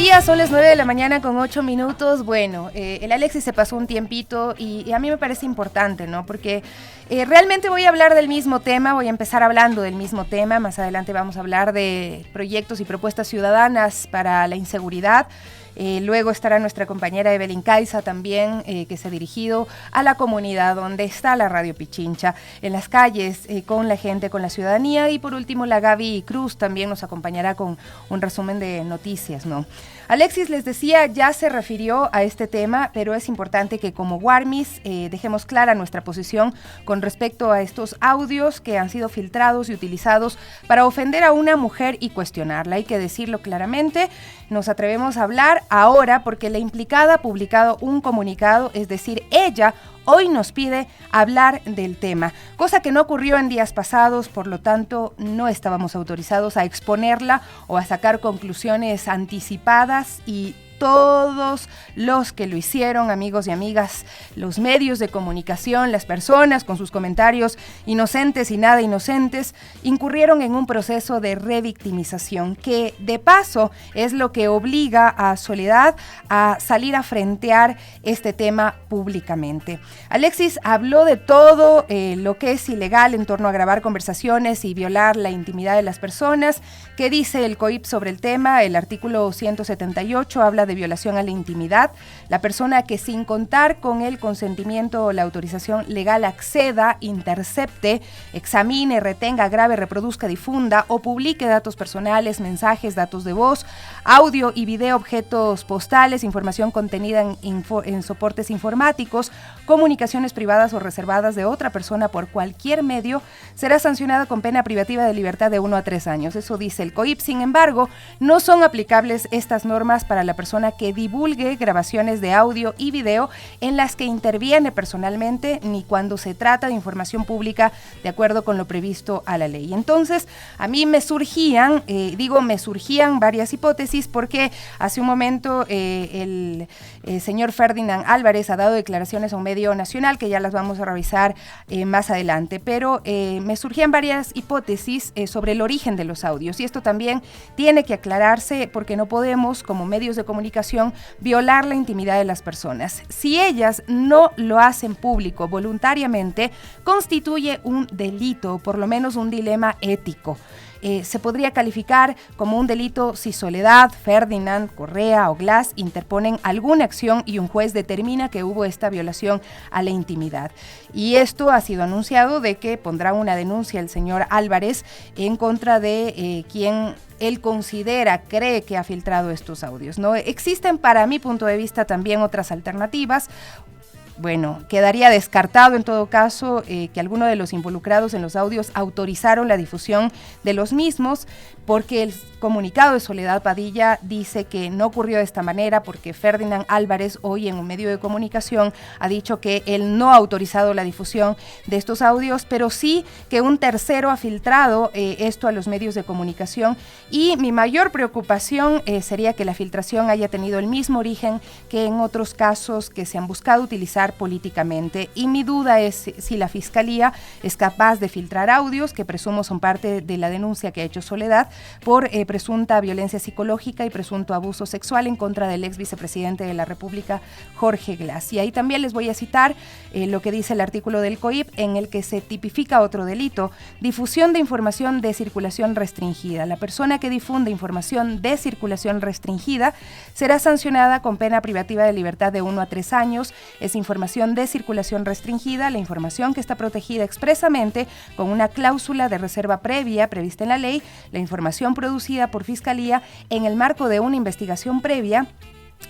días, son las 9 de la mañana con 8 minutos. Bueno, el Alexis se pasó un tiempito y a mí me parece importante, ¿no? Porque realmente voy a hablar del mismo tema, voy a empezar hablando del mismo tema. Más adelante vamos a hablar de proyectos y propuestas ciudadanas para la inseguridad. Luego estará nuestra compañera Evelyn Caiza también, que se ha dirigido a la comunidad donde está la Radio Pichincha, en las calles, con la gente, con la ciudadanía. Y por último, la Gaby Cruz también nos acompañará con un resumen de noticias, ¿no? Alexis, les decía, ya se refirió a este tema, pero es importante que como Guarmis dejemos clara nuestra posición con respecto a estos audios que han sido filtrados y utilizados para ofender a una mujer y cuestionarla. Hay que decirlo claramente, nos atrevemos a hablar ahora porque la implicada ha publicado un comunicado, es decir, ella hoy nos pide hablar del tema, cosa que no ocurrió en días pasados, por lo tanto no estábamos autorizados a exponerla o a sacar conclusiones anticipadas, y todos los que lo hicieron, amigos y amigas, los medios de comunicación, las personas con sus comentarios inocentes y nada inocentes, incurrieron en un proceso de revictimización que de paso es lo que obliga a Soledad a salir a frentear este tema públicamente. Alexis habló de todo lo que es ilegal en torno a grabar conversaciones y violar la intimidad de las personas. ¿Qué dice el COIP sobre el tema? El artículo 178 habla de violación a la intimidad. La persona que sin contar con el consentimiento o la autorización legal acceda, intercepte, examine, retenga, grabe, reproduzca, difunda o publique datos personales, mensajes, datos de voz, audio y video, objetos postales, información contenida en soportes informáticos, comunicaciones privadas o reservadas de otra persona por cualquier medio, será sancionada con pena privativa de libertad de 1 a 3 años. Eso dice el COIP. Sin embargo, no son aplicables estas normas para la persona que divulgue grabaciones de audio y video en las que interviene personalmente, ni cuando se trata de información pública de acuerdo con lo previsto a la ley. Entonces, a mí me surgían varias hipótesis, porque hace un momento el señor Ferdinand Álvarez ha dado declaraciones a un medio nacional que ya las vamos a revisar más adelante, pero me surgían varias hipótesis sobre el origen de los audios, y esto también tiene que aclararse porque no podemos, como medios de comunicación, violar la intimidad de las personas. Si ellas no lo hacen público voluntariamente, constituye un delito, o por lo menos un dilema ético. Se podría calificar como un delito si Soledad, Ferdinand, Correa o Glass interponen alguna acción y un juez determina que hubo esta violación a la intimidad. Y esto ha sido anunciado de que pondrá una denuncia el señor Álvarez en contra de quien él cree que ha filtrado estos audios, ¿no? Existen, para mi punto de vista, también otras alternativas. Bueno, quedaría descartado en todo caso que alguno de los involucrados en los audios autorizaron la difusión de los mismos, porque el comunicado de Soledad Padilla dice que no ocurrió de esta manera, porque Ferdinand Álvarez hoy en un medio de comunicación ha dicho que él no ha autorizado la difusión de estos audios, pero sí que un tercero ha filtrado esto a los medios de comunicación, y mi mayor preocupación sería que la filtración haya tenido el mismo origen que en otros casos que se han buscado utilizar políticamente, y mi duda es si la Fiscalía es capaz de filtrar audios que presumo son parte de la denuncia que ha hecho Soledad por presunta violencia psicológica y presunto abuso sexual en contra del ex vicepresidente de la República, Jorge Glass. Y ahí también les voy a citar lo que dice el artículo del COIP, en el que se tipifica otro delito: difusión de información de circulación restringida. La persona que difunde información de circulación restringida será sancionada con pena privativa de libertad de 1 a 3 años. Es información de circulación restringida la información que está protegida expresamente con una cláusula de reserva previa prevista en la ley, la información producida por Fiscalía en el marco de una investigación previa,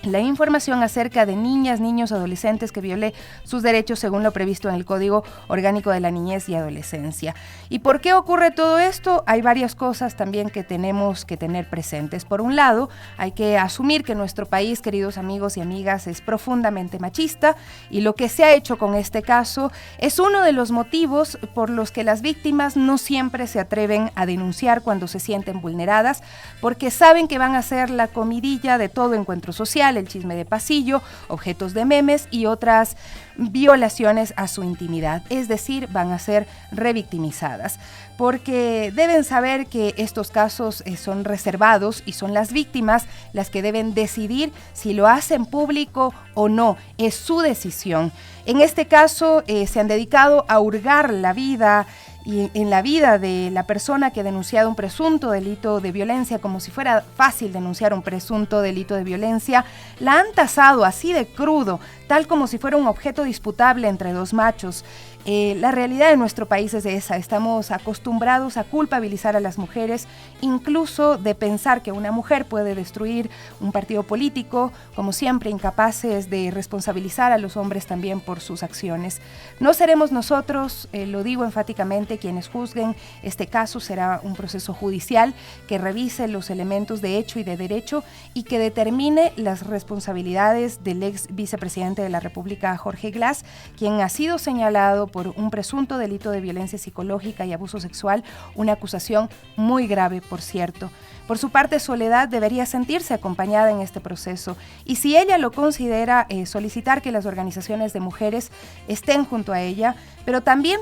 la información acerca de niñas, niños, adolescentes que viole sus derechos según lo previsto en el Código Orgánico de la Niñez y Adolescencia. ¿Y por qué ocurre todo esto? Hay varias cosas también que tenemos que tener presentes. Por un lado, hay que asumir que nuestro país, queridos amigos y amigas, es profundamente machista, y lo que se ha hecho con este caso es uno de los motivos por los que las víctimas no siempre se atreven a denunciar cuando se sienten vulneradas, porque saben que van a ser la comidilla de todo encuentro social, social, el chisme de pasillo, objetos de memes y otras violaciones a su intimidad. Es decir, van a ser revictimizadas, porque deben saber que estos casos son reservados y son las víctimas las que deben decidir si lo hacen público o no. Es su decisión. En este caso se han dedicado a hurgar la vida y en la vida de la persona que ha denunciado un presunto delito de violencia, como si fuera fácil denunciar un presunto delito de violencia. La han tasado así de crudo, tal como si fuera un objeto disputable entre dos machos. La realidad de nuestro país es esa. Estamos acostumbrados a culpabilizar a las mujeres, incluso de pensar que una mujer puede destruir un partido político, como siempre incapaces de responsabilizar a los hombres también por sus acciones. No seremos nosotros, lo digo enfáticamente, quienes juzguen este caso. Será un proceso judicial que revise los elementos de hecho y de derecho y que determine las responsabilidades del ex vicepresidente de la República, Jorge Glass, quien ha sido señalado por un presunto delito de violencia psicológica y abuso sexual, una acusación muy grave, por cierto. Por su parte, Soledad debería sentirse acompañada en este proceso y, si ella lo considera, solicitar que las organizaciones de mujeres estén junto a ella, pero también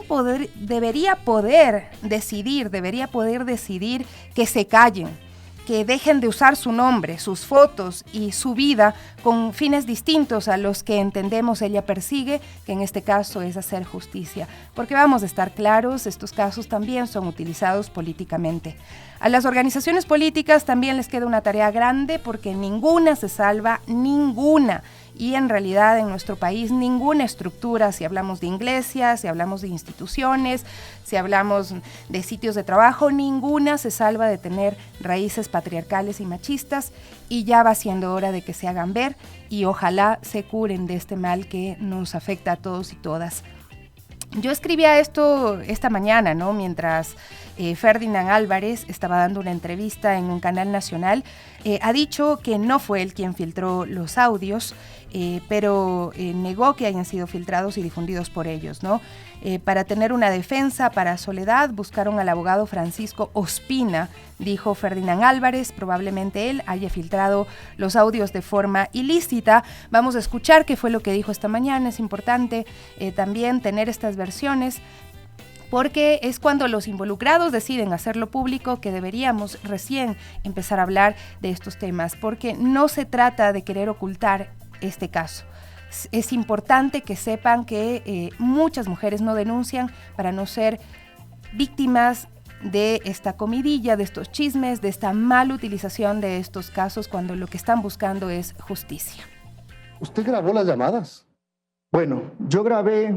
debería poder decidir que se callen, que dejen de usar su nombre, sus fotos y su vida con fines distintos a los que entendemos ella persigue, que en este caso es hacer justicia. Porque vamos a estar claros, estos casos también son utilizados políticamente. A las organizaciones políticas también les queda una tarea grande, porque ninguna se salva, ninguna. Y en realidad en nuestro país ninguna estructura, si hablamos de iglesias, si hablamos de instituciones, si hablamos de sitios de trabajo, ninguna se salva de tener raíces patriarcales y machistas, y ya va siendo hora de que se hagan ver y ojalá se curen de este mal que nos afecta a todos y todas. Yo escribía esto esta mañana, ¿no? Mientras Ferdinand Álvarez estaba dando una entrevista en un canal nacional. Ha dicho que no fue él quien filtró los audios, pero negó que hayan sido filtrados y difundidos por ellos, ¿no? Para tener una defensa para Soledad, buscaron al abogado Francisco Ospina, dijo Ferdinand Álvarez. Probablemente él haya filtrado los audios de forma ilícita. Vamos a escuchar qué fue lo que dijo esta mañana. Es importante también tener estas versiones, porque es cuando los involucrados deciden hacerlo público que deberíamos recién empezar a hablar de estos temas, porque no se trata de querer ocultar este caso. Es importante que sepan que muchas mujeres no denuncian para no ser víctimas de esta comidilla, de estos chismes, de esta mala utilización de estos casos, cuando lo que están buscando es justicia. ¿Usted grabó las llamadas? Bueno, yo grabé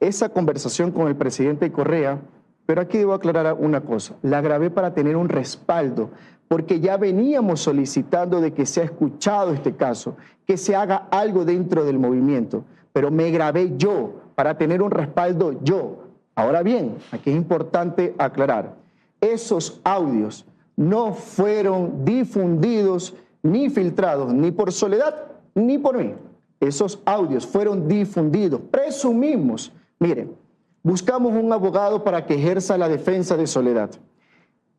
esa conversación con el presidente Correa, pero aquí debo aclarar una cosa. La grabé para tener un respaldo, porque ya veníamos solicitando de que sea escuchado este caso, que se haga algo dentro del movimiento, pero me grabé yo para tener un respaldo yo. Ahora bien, aquí es importante aclarar, esos audios no fueron difundidos ni filtrados ni por Soledad ni por mí. Esos audios fueron difundidos. Presumimos, miren, buscamos un abogado para que ejerza la defensa de Soledad.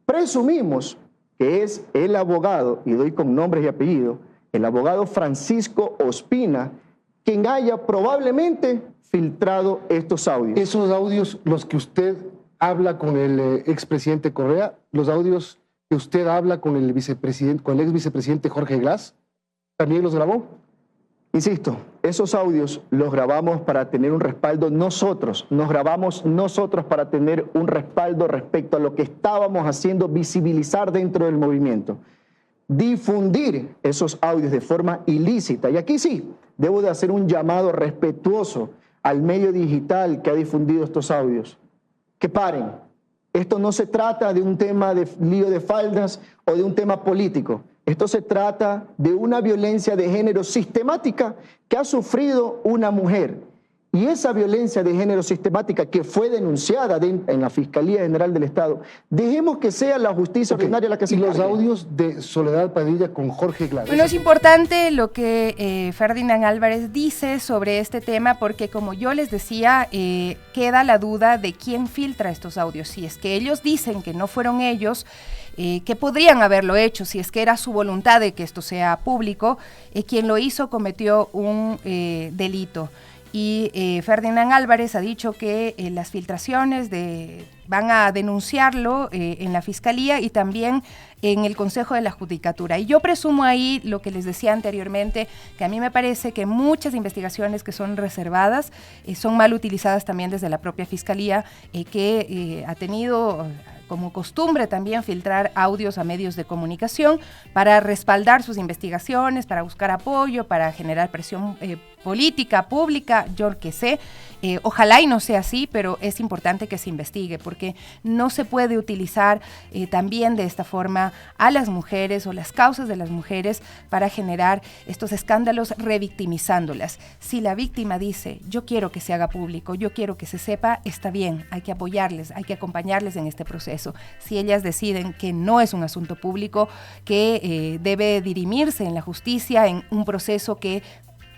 Presumimos que es el abogado, y doy con nombres y apellidos, el abogado Francisco Ospina, quien haya probablemente filtrado estos audios. Esos audios, los que usted habla con el expresidente Correa, los audios que usted habla con el vicepresidente, con el ex vicepresidente Jorge Glass, ¿también los grabó? Insisto, esos audios los grabamos para tener un respaldo nosotros, nos grabamos nosotros para tener un respaldo respecto a lo que estábamos haciendo, visibilizar dentro del movimiento. Difundir esos audios de forma ilícita, y aquí sí, debo de hacer un llamado respetuoso al medio digital que ha difundido estos audios. Que paren. Esto no se trata de un tema de lío de faldas o de un tema político. Esto se trata de una violencia de género sistemática que ha sufrido una mujer. Y esa violencia de género sistemática que fue denunciada en la Fiscalía General del Estado, dejemos que sea la justicia ordinaria la que se encargue. ¿Y los audios de Soledad Padilla con Jorge Glass? Bueno, es importante lo que Ferdinand Álvarez dice sobre este tema, porque como yo les decía, queda la duda de quién filtra estos audios. Si es que ellos dicen que no fueron ellos, que podrían haberlo hecho si es que era su voluntad de que esto sea público. Quien lo hizo cometió un delito. Y Ferdinand Álvarez ha dicho que las filtraciones van a denunciarlo en la Fiscalía y también en el Consejo de la Judicatura. Y yo presumo ahí lo que les decía anteriormente, que a mí me parece que muchas investigaciones que son reservadas son mal utilizadas también desde la propia Fiscalía, que ha tenido como costumbre también filtrar audios a medios de comunicación para respaldar sus investigaciones, para buscar apoyo, para generar presión política, pública, yo qué sé. Ojalá y no sea así, pero es importante que se investigue, porque no se puede utilizar también de esta forma a las mujeres o las causas de las mujeres para generar estos escándalos revictimizándolas. Si la víctima dice, yo quiero que se haga público, yo quiero que se sepa, está bien, hay que apoyarles, hay que acompañarles en este proceso. Si ellas deciden que no es un asunto público, que debe dirimirse en la justicia, en un proceso que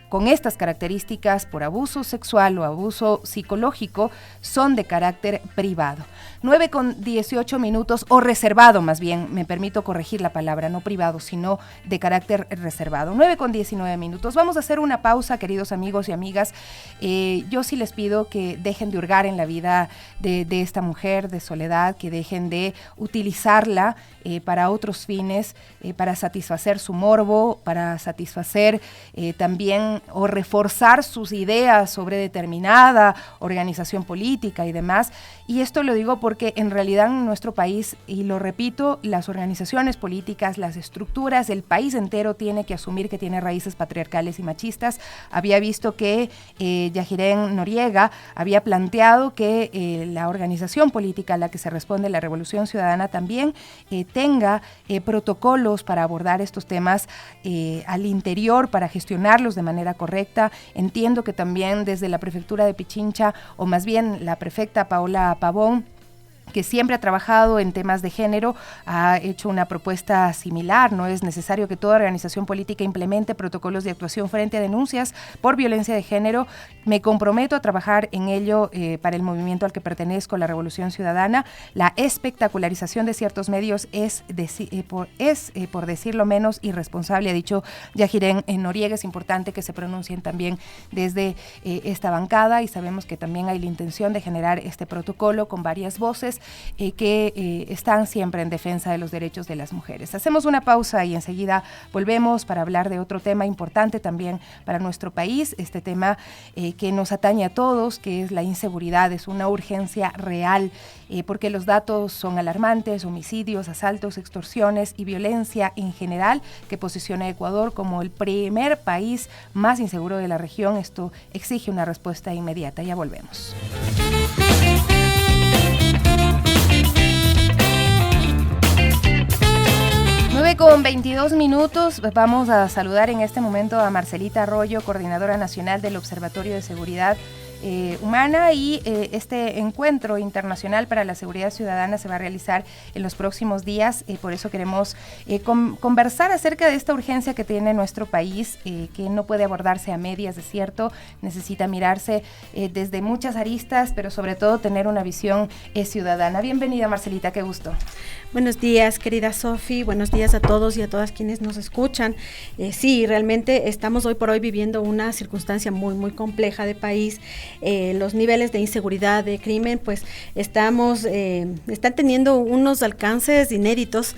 con estas características por abuso sexual o abuso psicológico son de carácter privado. 9:18 o reservado más bien, me permito corregir la palabra, no privado, sino de carácter reservado. 9:19. Vamos a hacer una pausa, queridos amigos y amigas. Yo sí les pido que dejen de hurgar en la vida de esta mujer, de Soledad, que dejen de utilizarla para otros fines, para satisfacer su morbo, para satisfacer también o reforzar sus ideas sobre determinada organización política y demás. Y esto lo digo porque en realidad en nuestro país, y lo repito, las organizaciones políticas, las estructuras, el país entero tiene que asumir que tiene raíces patriarcales y machistas. Había visto que Yajiren Noriega había planteado que la organización política a la que se responde la Revolución Ciudadana también tenga protocolos para abordar estos temas al interior, para gestionarlos de manera correcta. Entiendo que también desde la prefectura de Pichincha, o más bien la prefecta Paola Pavón, que siempre ha trabajado en temas de género, ha hecho una propuesta similar. No es necesario que toda organización política implemente protocolos de actuación frente a denuncias por violencia de género. Me comprometo a trabajar en ello para el movimiento al que pertenezco, la Revolución Ciudadana. La espectacularización de ciertos medios es por decirlo menos, irresponsable, ha dicho Yajiren Noriega. Es importante que se pronuncien también desde esta bancada, y sabemos que también hay la intención de generar este protocolo con varias voces que están siempre en defensa de los derechos de las mujeres. Hacemos una pausa y enseguida volvemos para hablar de otro tema importante también para nuestro país, este tema que nos atañe a todos, que es la inseguridad. Es una urgencia real porque los datos son alarmantes: homicidios, asaltos, extorsiones y violencia en general, que posiciona a Ecuador como el primer país más inseguro de la región. Esto exige una respuesta inmediata. Ya volvemos. 9:22. Vamos a saludar en este momento a Marcelita Arroyo, coordinadora nacional del Observatorio de Seguridad Humana, y este encuentro internacional para la seguridad ciudadana se va a realizar en los próximos días. Por eso queremos conversar acerca de esta urgencia que tiene nuestro país, que no puede abordarse a medias, es cierto, necesita mirarse desde muchas aristas, pero sobre todo tener una visión ciudadana. Bienvenida, Marcelita, qué gusto. Buenos días, querida Sofi, buenos días a todos y a todas quienes nos escuchan. Sí, realmente estamos hoy por hoy viviendo una circunstancia muy, muy compleja de país. Los niveles de inseguridad, de crimen, pues están teniendo unos alcances inéditos.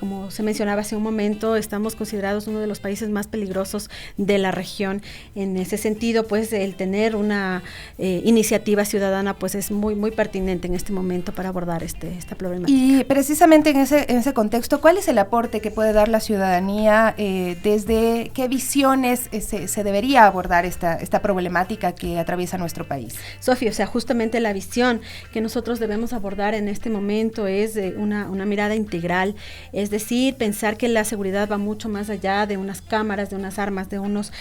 Como se mencionaba hace un momento, estamos considerados uno de los países más peligrosos de la región. En ese sentido, pues el tener una iniciativa ciudadana, pues es muy, muy pertinente en este momento para abordar esta problemática. Y precisamente en ese contexto, ¿cuál es el aporte que puede dar la ciudadanía? ¿Desde qué visiones se debería abordar esta problemática que atraviesa nuestro país? Sofía, o sea, justamente la visión que nosotros debemos abordar en este momento es una mirada integral, es decir, pensar que la seguridad va mucho más allá de unas cámaras, de unas armas, de unos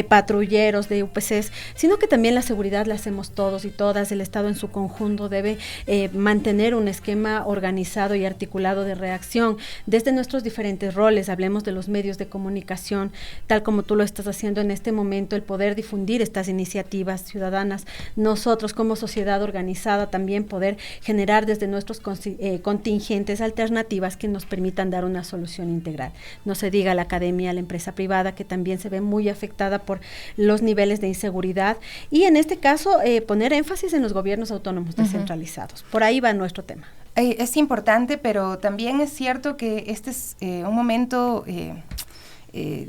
patrulleros, de UPCs, sino que también la seguridad la hacemos todos y todas. El Estado en su conjunto debe mantener un esquema organizado y articulado de reacción desde nuestros diferentes roles. Hablemos de los medios de comunicación, tal como tú lo estás haciendo en este momento, el poder difundir estas iniciativas ciudadanas víctimas, nosotros como sociedad organizada también poder generar desde nuestros contingentes alternativas que nos permitan dar una solución integral. No se diga la academia, la empresa privada, que también se ve muy afectada por los niveles de inseguridad, y en este caso poner énfasis en los gobiernos autónomos descentralizados. Por ahí va nuestro tema. Es importante, pero también es cierto que este es un momento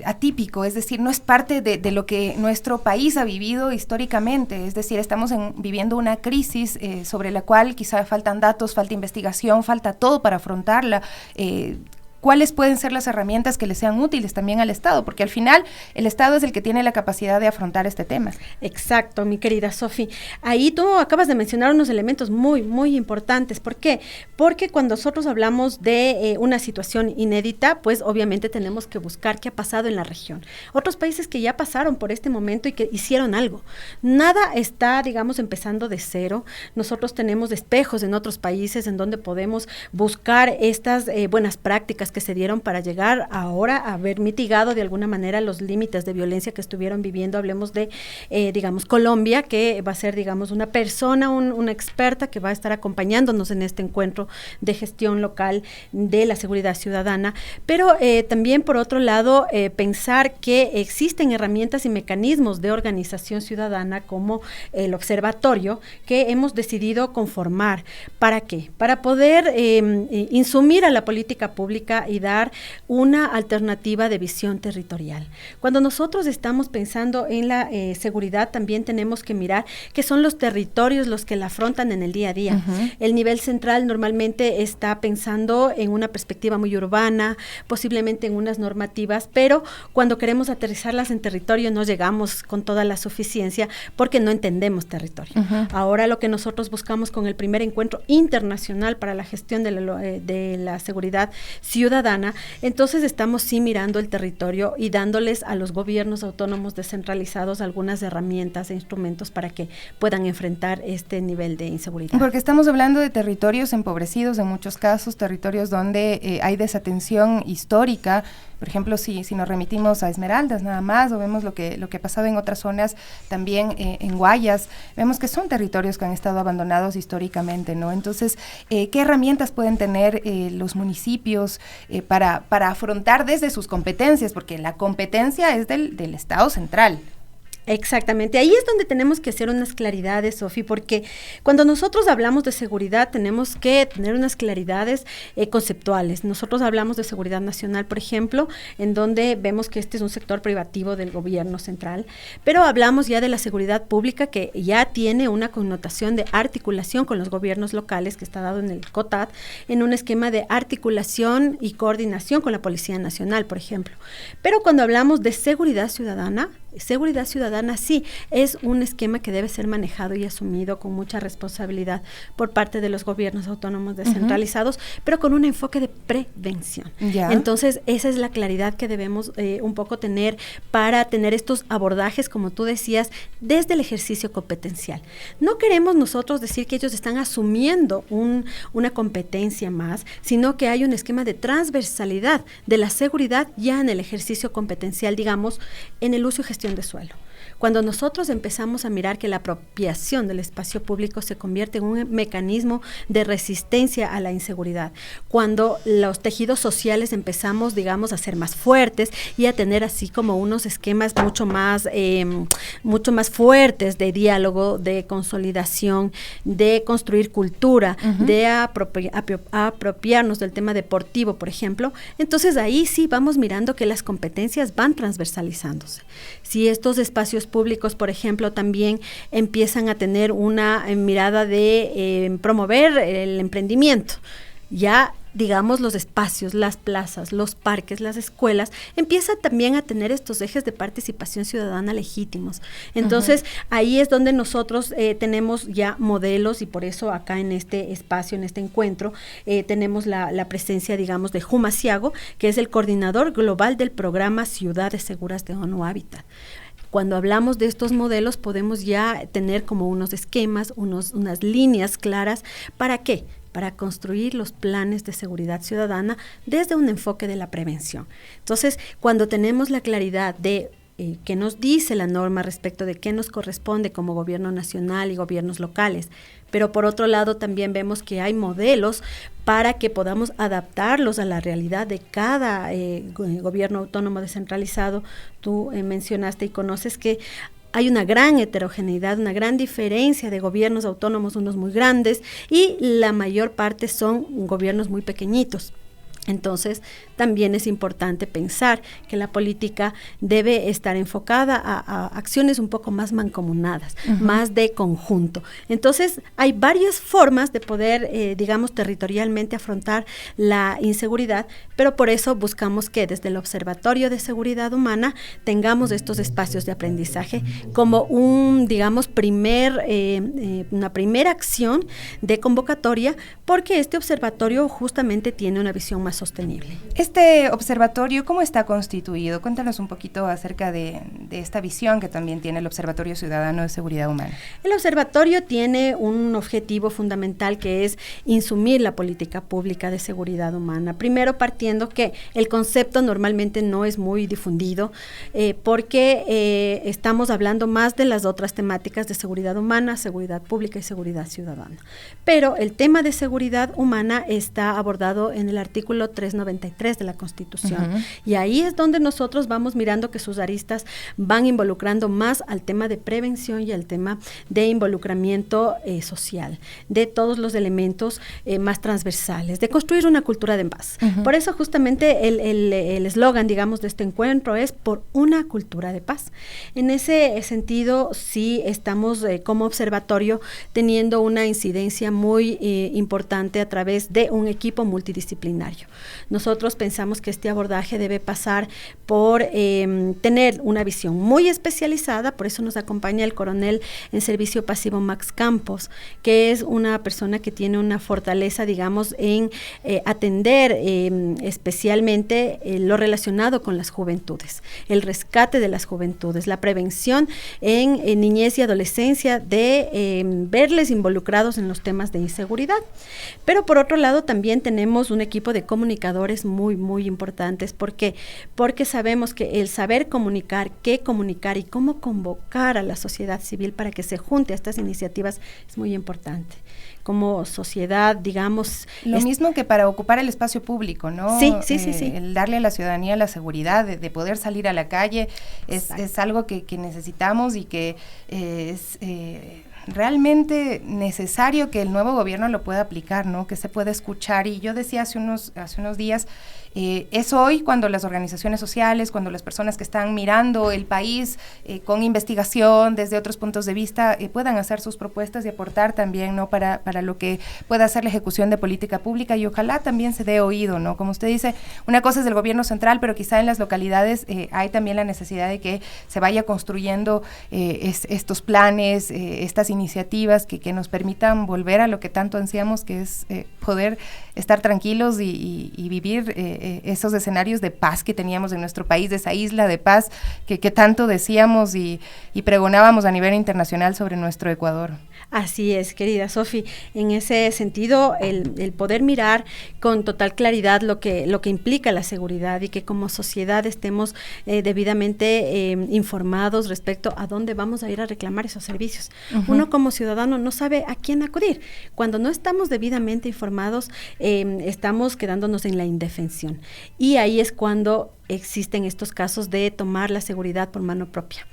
atípico, es decir, no es parte de lo que nuestro país ha vivido históricamente, es decir, estamos viviendo una crisis sobre la cual quizá faltan datos, falta investigación, falta todo para afrontarla. ¿Cuáles pueden ser las herramientas que le sean útiles también al Estado? Porque al final el Estado es el que tiene la capacidad de afrontar este tema. Exacto, mi querida Sofi. Ahí tú acabas de mencionar unos elementos muy, muy importantes. ¿Por qué? Porque cuando nosotros hablamos de una situación inédita, pues obviamente tenemos que buscar qué ha pasado en la región. Otros países que ya pasaron por este momento y que hicieron algo. Nada está, digamos, empezando de cero. Nosotros tenemos espejos en otros países en donde podemos buscar estas buenas prácticas que se dieron para llegar ahora a haber mitigado de alguna manera los límites de violencia que estuvieron viviendo. Hablemos de, digamos, Colombia, que va a ser, digamos, una persona, una experta que va a estar acompañándonos en este encuentro de gestión local de la seguridad ciudadana, pero también, por otro lado, pensar que existen herramientas y mecanismos de organización ciudadana como el observatorio que hemos decidido conformar. ¿Para qué? Para poder insumir a la política pública y dar una alternativa de visión territorial. Cuando nosotros estamos pensando en la seguridad, también tenemos que mirar qué son los territorios los que la afrontan en el día a día. El nivel central normalmente está pensando en una perspectiva muy urbana, posiblemente en unas normativas, pero cuando queremos aterrizarlas en territorio no llegamos con toda la suficiencia porque no entendemos territorio. Ahora lo que nosotros buscamos con el primer encuentro internacional para la gestión de la seguridad ciudadana, entonces estamos sí mirando el territorio y dándoles a los gobiernos autónomos descentralizados algunas herramientas e instrumentos para que puedan enfrentar este nivel de inseguridad. Porque estamos hablando de territorios empobrecidos en muchos casos, territorios donde hay desatención histórica. Por ejemplo, si nos remitimos a Esmeraldas nada más, o vemos lo que ha pasado en otras zonas también en Guayas, vemos que son territorios que han estado abandonados históricamente, ¿no? Entonces, ¿qué herramientas pueden tener los municipios para afrontar desde sus competencias? Porque la competencia es del Estado central. Exactamente, ahí es donde tenemos que hacer unas claridades, Sofi, porque cuando nosotros hablamos de seguridad tenemos que tener unas claridades conceptuales. Nosotros hablamos de seguridad nacional, por ejemplo, en donde vemos que este es un sector privativo del gobierno central, pero hablamos ya de la seguridad pública, que ya tiene una connotación de articulación con los gobiernos locales, que está dado en el COTAD, en un esquema de articulación y coordinación con la Policía Nacional, por ejemplo. Pero cuando hablamos de seguridad ciudadana sí es un esquema que debe ser manejado y asumido con mucha responsabilidad por parte de los gobiernos autónomos descentralizados, pero con un enfoque de prevención. Entonces, esa es la claridad que debemos un poco tener para tener estos abordajes, como tú decías, desde el ejercicio competencial. No queremos nosotros decir que ellos están asumiendo una competencia más, sino que hay un esquema de transversalidad de la seguridad ya en el ejercicio competencial, digamos, en el uso y gestión de suelo. Cuando nosotros empezamos a mirar que la apropiación del espacio público se convierte en un mecanismo de resistencia a la inseguridad, cuando los tejidos sociales empezamos, digamos, a ser más fuertes y a tener así como unos esquemas mucho más fuertes de diálogo, de consolidación, de construir cultura, de apropiarnos del tema deportivo, por ejemplo, entonces ahí sí vamos mirando que las competencias van transversalizándose. Si estos espacios públicos, por ejemplo, también empiezan a tener una mirada de promover el emprendimiento, ya digamos los espacios, las plazas, los parques, las escuelas, empiezan también a tener estos ejes de participación ciudadana legítimos. Entonces, ahí es donde nosotros tenemos ya modelos, y por eso acá en este espacio, en este encuentro, tenemos la presencia, digamos, de Juma Siago, que es el coordinador global del programa Ciudades Seguras de ONU Habitat. Cuando hablamos de estos modelos podemos ya tener como unos esquemas, unas líneas claras. ¿Para qué? Para construir los planes de seguridad ciudadana desde un enfoque de la prevención. Entonces, cuando tenemos la claridad de qué nos dice la norma respecto de qué nos corresponde como gobierno nacional y gobiernos locales. Pero por otro lado también vemos que hay modelos para que podamos adaptarlos a la realidad de cada gobierno autónomo descentralizado. Tú mencionaste y conoces que hay una gran heterogeneidad, una gran diferencia de gobiernos autónomos, unos muy grandes y la mayor parte son gobiernos muy pequeñitos. Entonces, también es importante pensar que la política debe estar enfocada a acciones un poco más mancomunadas, más de conjunto. Entonces, hay varias formas de poder, digamos, territorialmente afrontar la inseguridad, pero por eso buscamos que desde el Observatorio de Seguridad Humana tengamos estos espacios de aprendizaje como un, digamos, una primera acción de convocatoria, porque este observatorio justamente tiene una visión más sostenible. Este observatorio, ¿cómo está constituido? Cuéntanos un poquito acerca de esta visión que también tiene el Observatorio Ciudadano de Seguridad Humana. El observatorio tiene un objetivo fundamental que es insumir la política pública de seguridad humana. Primero partiendo que el concepto normalmente no es muy difundido porque estamos hablando más de las otras temáticas de seguridad humana, seguridad pública y seguridad ciudadana. Pero el tema de seguridad humana está abordado en el artículo 393 de la Constitución. Y ahí es donde nosotros vamos mirando que sus aristas van involucrando más al tema de prevención y al tema de involucramiento social, de todos los elementos más transversales, de construir una cultura de paz. Por eso justamente el eslogan, digamos, de este encuentro es por una cultura de paz. En ese sentido, sí estamos como observatorio teniendo una incidencia muy importante a través de un equipo multidisciplinario. Nosotros pensamos que este abordaje debe pasar por tener una visión muy especializada, por eso nos acompaña el coronel en servicio pasivo Max Campos, que es una persona que tiene una fortaleza, digamos, en atender especialmente lo relacionado con las juventudes, el rescate de las juventudes, la prevención en niñez y adolescencia de verles involucrados en los temas de inseguridad. Pero por otro lado también tenemos un equipo de comunicadores muy, muy importantes. ¿Por qué? Porque sabemos que el saber comunicar, qué comunicar y cómo convocar a la sociedad civil para que se junte a estas iniciativas es muy importante. Como sociedad, digamos... Lo mismo que para ocupar el espacio público, ¿no? Sí. El darle a la ciudadanía la seguridad de poder salir a la calle es algo que necesitamos y que es... realmente necesario que el nuevo gobierno lo pueda aplicar, ¿no? Que se pueda escuchar. Y yo decía hace unos días, es hoy cuando las organizaciones sociales, cuando las personas que están mirando el país con investigación desde otros puntos de vista puedan hacer sus propuestas y aportar también, ¿no? Para lo que pueda ser la ejecución de política pública y ojalá también se dé oído, ¿no? Como usted dice, una cosa es el gobierno central, pero quizá en las localidades hay también la necesidad de que se vaya construyendo estos planes, estas iniciativas que nos permitan volver a lo que tanto ansiamos, que es poder estar tranquilos y vivir esos escenarios de paz que teníamos en nuestro país, de esa isla de paz que tanto decíamos y pregonábamos a nivel internacional sobre nuestro Ecuador. Así es, querida Sofi. En ese sentido, el poder mirar con total claridad lo que implica la seguridad y que como sociedad estemos debidamente informados respecto a dónde vamos a ir a reclamar esos servicios. Uno como ciudadano no sabe a quién acudir. Cuando no estamos debidamente informados, estamos quedándonos en la indefensión. Y ahí es cuando existen estos casos de tomar la seguridad por mano propia.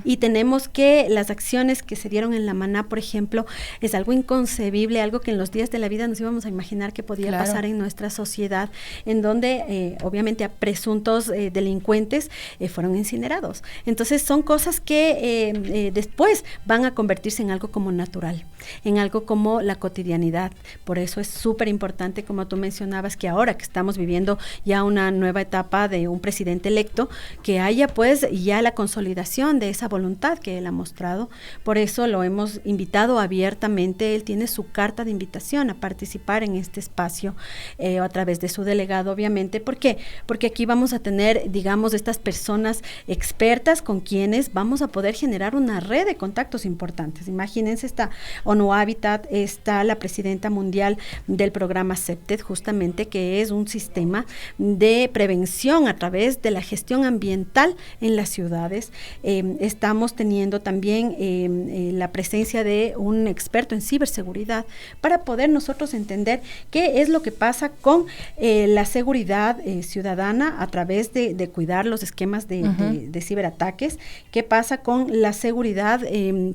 Y tenemos que las acciones que se dieron en La Maná, por ejemplo, es algo inconcebible, algo que en los días de la vida nos íbamos a imaginar que podía pasar en nuestra sociedad, en donde obviamente a presuntos delincuentes fueron incinerados. Entonces son cosas que después van a convertirse en algo como natural, en algo como la cotidianidad. Por eso es súper importante, como tú mencionabas, que ahora que estamos viviendo ya una nueva etapa de un presidente electo, que haya pues ya la consolidación de esa voluntad que él ha mostrado. Por eso lo hemos invitado abiertamente. Él tiene su carta de invitación a participar en este espacio a través de su delegado, obviamente. ¿Por qué? Porque aquí vamos a tener, digamos, estas personas expertas con quienes vamos a poder generar una red de contactos importantes. Imagínense, está ONU Habitat, está la presidenta mundial del programa CEPTED, justamente, que es un sistema de prevención a través través de la gestión ambiental en las ciudades. Estamos teniendo también la presencia de un experto en ciberseguridad para poder nosotros entender qué es lo que pasa con la seguridad ciudadana a través de cuidar los esquemas de ciberataques, qué pasa con la seguridad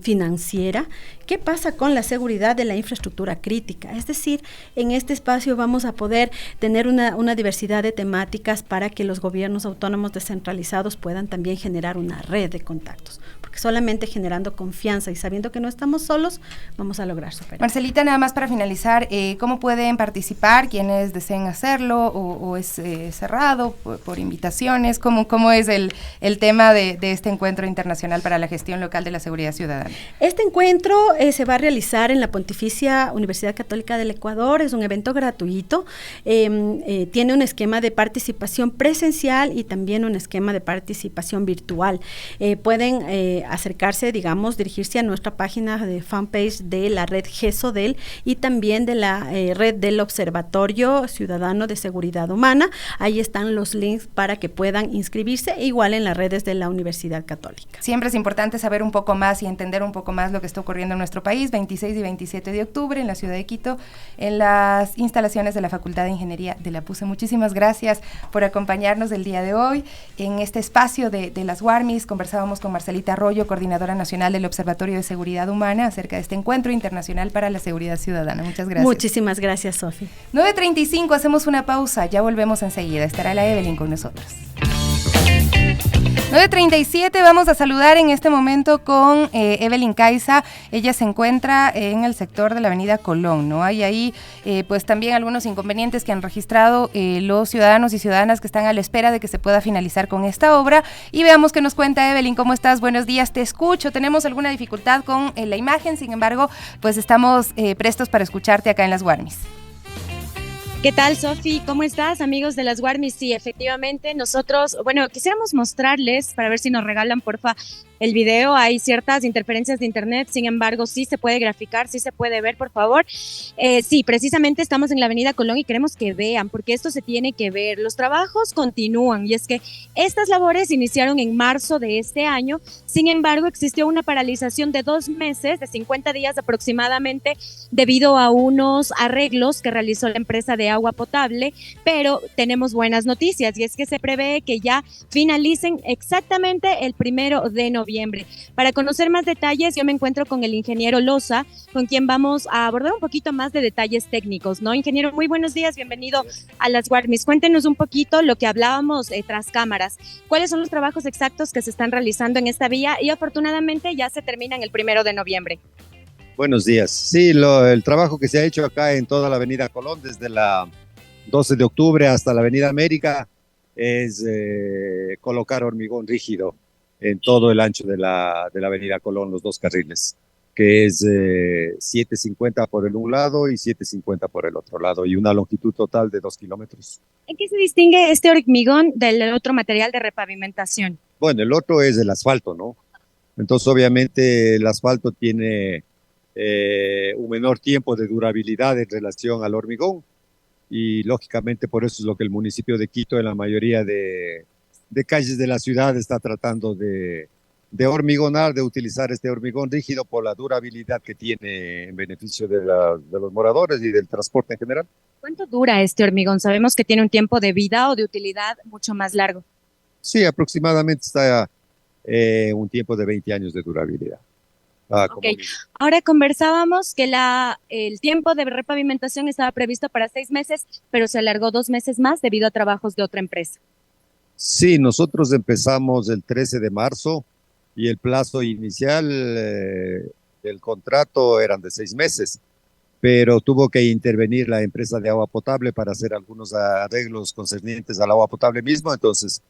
financiera, qué pasa con la seguridad de la infraestructura crítica. Es decir, en este espacio vamos a poder tener una diversidad de temáticas para que los gobiernos autónomos descentralizados puedan también generar una red de contactos, porque solamente generando confianza y sabiendo que no estamos solos, vamos a lograr superar. Marcelita, nada más para finalizar, ¿cómo pueden participar quienes deseen hacerlo o es cerrado por invitaciones? ¿Cómo es el tema de este encuentro internacional para la gestión local de la seguridad ciudadana? Este encuentro se va a realizar en la Pontificia Universidad Católica del Ecuador, es un evento gratuito, tiene un esquema de participación presencial y también un esquema de participación virtual. Pueden acercarse, digamos, dirigirse a nuestra página de fanpage de la red GESODEL y también de la red del Observatorio Ciudadano de Seguridad Humana. Ahí están los links para que puedan inscribirse, igual en las redes de la Universidad Católica. Siempre es importante saber un poco más y entender un poco más lo que está ocurriendo en nuestro país. 26 y 27 de octubre en la ciudad de Quito, en las instalaciones de la Facultad de Ingeniería de la PUCE. Muchísimas gracias por acompañarnos el día de hoy en este espacio de las WARMIS. Conversábamos con Marcelita Arroyo, coordinadora nacional del Observatorio de Seguridad Humana, acerca de este encuentro internacional para la seguridad ciudadana. Muchas gracias. Muchísimas gracias, Sofi. 9:35, hacemos una pausa, ya volvemos enseguida. Estará la Evelyn con nosotros. 9:37, vamos a saludar en este momento con Evelyn Caiza. Ella se encuentra en el sector de la avenida Colón, ¿no? Hay ahí pues también algunos inconvenientes que han registrado los ciudadanos y ciudadanas que están a la espera de que se pueda finalizar con esta obra. Y veamos qué nos cuenta Evelyn. ¿Cómo estás? Buenos días, te escucho. Tenemos alguna dificultad con la imagen, sin embargo, pues estamos prestos para escucharte acá en las WARMIS. ¿Qué tal, Sofi? ¿Cómo estás, amigos de las WARMIS? Sí, efectivamente, nosotros, quisiéramos mostrarles, para ver si nos regalan, porfa, el video. Hay ciertas interferencias de internet, sin embargo, sí se puede graficar, sí se puede ver, por favor. Sí, precisamente estamos en la avenida Colón y queremos que vean, porque esto se tiene que ver. Los trabajos continúan y es que estas labores iniciaron en marzo de este año, sin embargo, existió una paralización de 2 meses, de 50 días aproximadamente, debido a unos arreglos que realizó la empresa de agua potable, pero tenemos buenas noticias y es que se prevé que ya finalicen exactamente el 1 de noviembre. Para conocer más detalles, yo me encuentro con el ingeniero Loza, con quien vamos a abordar un poquito más de detalles técnicos, ¿no? Ingeniero, muy buenos días, bienvenido a las WARMIS. Cuéntenos un poquito lo que hablábamos tras cámaras. ¿Cuáles son los trabajos exactos que se están realizando en esta vía? Y afortunadamente ya se terminan el 1 de noviembre. Buenos días. Sí, el trabajo que se ha hecho acá en toda la avenida Colón, desde la 12 de octubre hasta la avenida América, es colocar hormigón rígido en todo el ancho de la avenida Colón, los 2 carriles, que es 7.50 por el un lado y 7.50 por el otro lado, y una longitud total de 2 kilómetros. ¿En qué se distingue este hormigón del otro material de repavimentación? Bueno, el otro es el asfalto, ¿no? Entonces, obviamente, el asfalto tiene un menor tiempo de durabilidad en relación al hormigón, y lógicamente por eso es lo que el municipio de Quito en la mayoría de calles de la ciudad está tratando de hormigonar, de utilizar este hormigón rígido por la durabilidad que tiene en beneficio de los moradores y del transporte en general. ¿Cuánto dura este hormigón? Sabemos que tiene un tiempo de vida o de utilidad mucho más largo. Sí, aproximadamente está un tiempo de 20 años de durabilidad. Okay. Ahora conversábamos que el tiempo de repavimentación estaba previsto para 6 meses, pero se alargó 2 meses más debido a trabajos de otra empresa. Sí, nosotros empezamos el 13 de marzo y el plazo inicial del contrato eran de 6 meses, pero tuvo que intervenir la empresa de agua potable para hacer algunos arreglos concernientes al agua potable mismo. Entonces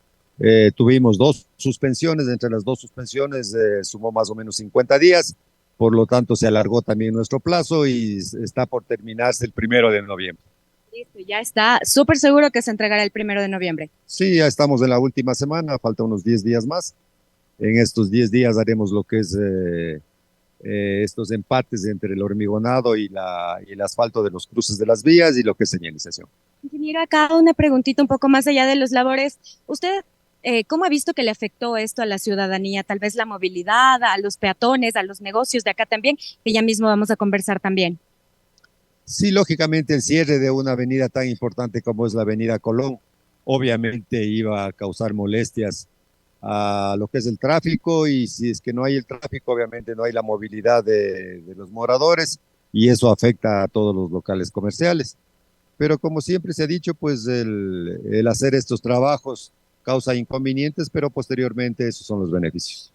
tuvimos 2 suspensiones, entre las 2 suspensiones sumó más o menos 50 días, por lo tanto se alargó también nuestro plazo y está por terminarse el 1 de noviembre. Listo, ya está súper seguro que se entregará el 1 de noviembre. Sí, ya estamos en la última semana, falta unos 10 días más. En estos 10 días haremos lo que es estos empates entre el hormigonado y el asfalto de los cruces de las vías y lo que es señalización. Ingeniero, acá una preguntita un poco más allá de los labores. ¿Usted cómo ha visto que le afectó esto a la ciudadanía? Tal vez la movilidad, a los peatones, a los negocios de acá también, que ya mismo vamos a conversar también. Sí, lógicamente el cierre de una avenida tan importante como es la Avenida Colón, obviamente iba a causar molestias a lo que es el tráfico y si es que no hay el tráfico, obviamente no hay la movilidad de los moradores y eso afecta a todos los locales comerciales. Pero como siempre se ha dicho, pues el hacer estos trabajos causa inconvenientes, pero posteriormente esos son los beneficios.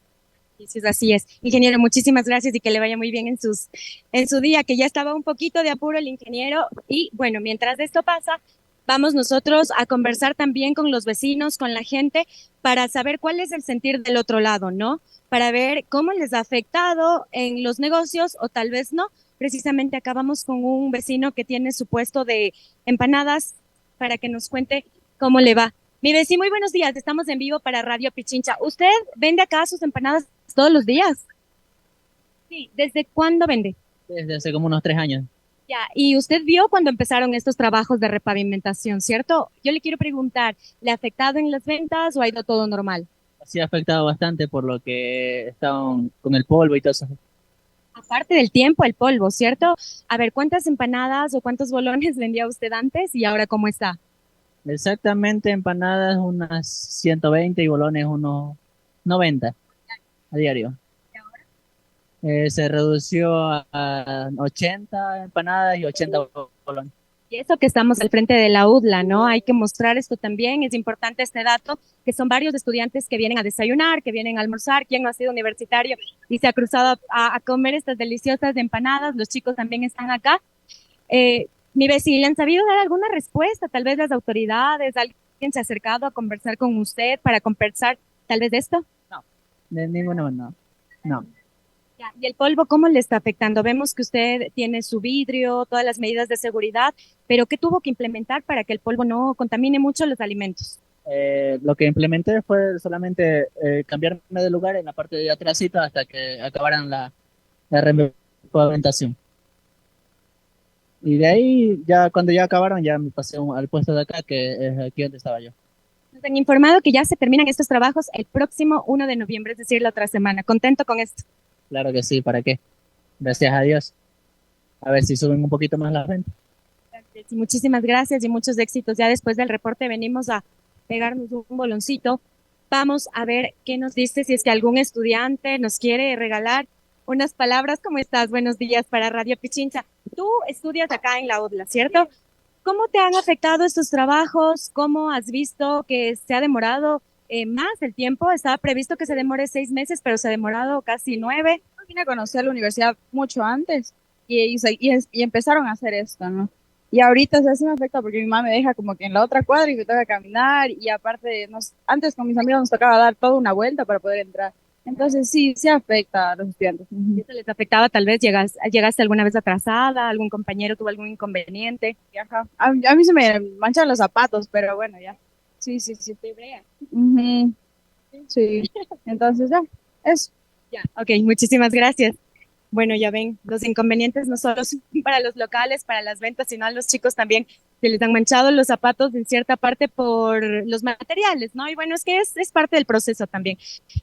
Sí, así es. Ingeniero, muchísimas gracias y que le vaya muy bien en su día, que ya estaba un poquito de apuro el ingeniero. Y bueno, mientras esto pasa, vamos nosotros a conversar también con los vecinos, con la gente, para saber cuál es el sentir del otro lado, ¿no? Para ver cómo les ha afectado en los negocios o tal vez no. Precisamente acabamos con un vecino que tiene su puesto de empanadas para que nos cuente cómo le va. Mi vecino, muy buenos días. Estamos en vivo para Radio Pichincha. ¿Usted vende acá sus empanadas todos los días? Sí. ¿Desde cuándo vende? Desde hace como unos 3 años. Ya, y usted vio cuando empezaron estos trabajos de repavimentación, ¿cierto? Yo le quiero preguntar, ¿le ha afectado en las ventas o ha ido todo normal? Sí ha afectado bastante por lo que estaban con el polvo y todo eso. Aparte del tiempo, el polvo, ¿cierto? A ver, ¿cuántas empanadas o cuántos bolones vendía usted antes y ahora cómo está? Exactamente, empanadas unas 120 y bolones unos 90 a diario. Se redució a 80 empanadas y 80 bolones. Y eso que estamos al frente de la UDLA, ¿no? Hay que mostrar esto también, es importante este dato, que son varios estudiantes que vienen a desayunar, que vienen a almorzar, quien no ha sido universitario y se ha cruzado a comer estas deliciosas empanadas, los chicos también están acá. Mi vecino, ¿le han sabido dar alguna respuesta? Tal vez las autoridades, alguien se ha acercado a conversar con usted para conversar tal vez de esto. No, de ninguno, no. Ya, ¿y el polvo cómo le está afectando? Vemos que usted tiene su vidrio, todas las medidas de seguridad, pero ¿qué tuvo que implementar para que el polvo no contamine mucho los alimentos? Lo que implementé fue solamente cambiarme de lugar en la parte de atrásito hasta que acabaran la repavimentación. Y de ahí, ya cuando ya acabaron, ya me pasé al puesto de acá, que es aquí donde estaba yo. Nos han informado que ya se terminan estos trabajos el próximo 1 de noviembre, es decir, la otra semana. ¿Contento con esto? Claro que sí, ¿para qué? Gracias a Dios. A ver si suben un poquito más la venta. Muchísimas gracias y muchos éxitos. Ya después del reporte venimos a pegarnos un boloncito. Vamos a ver qué nos dice, si es que algún estudiante nos quiere regalar unas palabras. ¿Cómo estás? Buenos días para Radio Pichincha. Tú estudias acá en la UDLA, ¿cierto? ¿Cómo te han afectado estos trabajos? ¿Cómo has visto que se ha demorado más el tiempo? Estaba previsto que se demore 6 meses, pero se ha demorado casi 9. Yo vine a conocer la universidad mucho antes y empezaron a hacer esto, ¿no? Y ahorita sí me afecta porque mi mamá me deja como que en la otra cuadra y me toca caminar y aparte, antes con mis amigos nos tocaba dar toda una vuelta para poder entrar. Entonces sí afecta a los estudiantes. ¿Y eso les afectaba? Tal vez llegaste alguna vez atrasada, algún compañero tuvo algún inconveniente. Y ajá. A mí se me manchan los zapatos, pero bueno, ya. Sí. Te brea. Sí, entonces ya, eso. Ya, ok, muchísimas gracias. Bueno, ya ven, los inconvenientes no solo son para los locales, para las ventas, sino a los chicos también se les han manchado los zapatos en cierta parte por los materiales, ¿no? Y bueno, es que es parte del proceso también.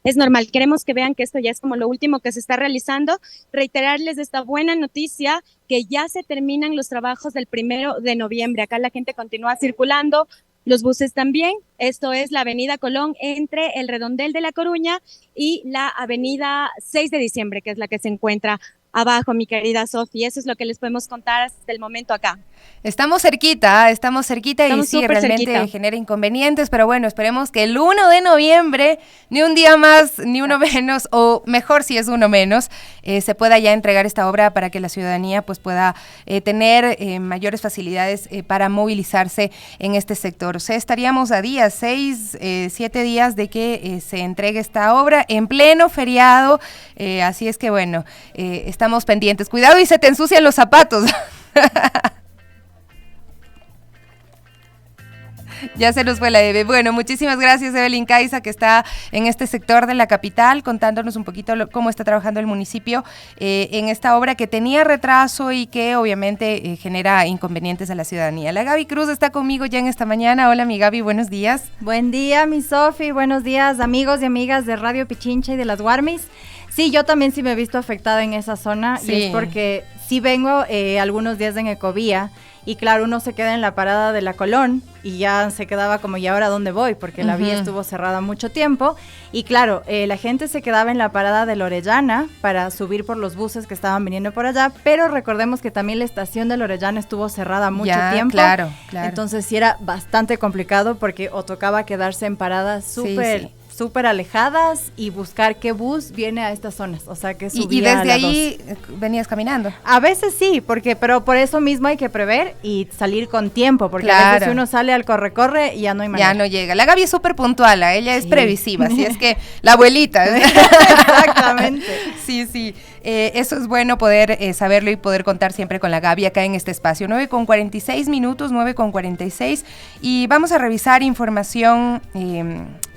Es normal, queremos que vean que esto ya es como lo último que se está realizando. Reiterarles esta buena noticia que ya se terminan los trabajos del 1 de noviembre. Acá la gente continúa circulando, los buses también. Esto es la Avenida Colón entre el Redondel de La Coruña y la Avenida 6 de Diciembre, que es la que se encuentra abajo, mi querida Sofi. Eso es lo que les podemos contar hasta el momento acá. Estamos cerquita y sí, realmente cerquita. Genera inconvenientes, pero bueno, esperemos que el 1 de noviembre, ni un día más, ni uno menos, o mejor si es uno menos, se pueda ya entregar esta obra para que la ciudadanía pues pueda tener mayores facilidades para movilizarse en este sector. O sea, estaríamos a días, 6, 7 días de que se entregue esta obra en pleno feriado, así es que bueno, estamos pendientes. Cuidado y se te ensucian los zapatos. Ya se nos fue la Eve. Bueno, muchísimas gracias, Evelyn Caiza, que está en este sector de la capital, contándonos un poquito cómo está trabajando el municipio en esta obra que tenía retraso y que obviamente genera inconvenientes a la ciudadanía. La Gaby Cruz está conmigo ya en esta mañana. Hola, mi Gaby, buenos días. Buen día, mi Sofi, buenos días, amigos y amigas de Radio Pichincha y de las Guarmis. Sí, yo también sí me he visto afectada en esa zona, sí. Y es porque sí vengo algunos días en Ecovía y claro, uno se queda en la parada de la Colón y ya se quedaba como, ¿y ahora dónde voy? Porque la vía estuvo cerrada mucho tiempo y claro, la gente se quedaba en la parada de la Orellana para subir por los buses que estaban viniendo por allá, pero recordemos que también la estación de la Orellana estuvo cerrada mucho tiempo. Claro. Entonces sí era bastante complicado porque o tocaba quedarse en paradas súper alejadas y buscar qué bus viene a estas zonas, o sea que subía. ¿Y desde ahí venías caminando? A veces sí, pero por eso mismo hay que prever y salir con tiempo, porque a veces si uno sale al corre-corre ya no hay manera. Ya no llega. La Gaby es súper puntual, ella es previsiva, así es que la abuelita. Exactamente. Sí. Eso es bueno poder saberlo y poder contar siempre con la Gaby acá en este espacio. 9:46 minutos, 9:46, y vamos a revisar información.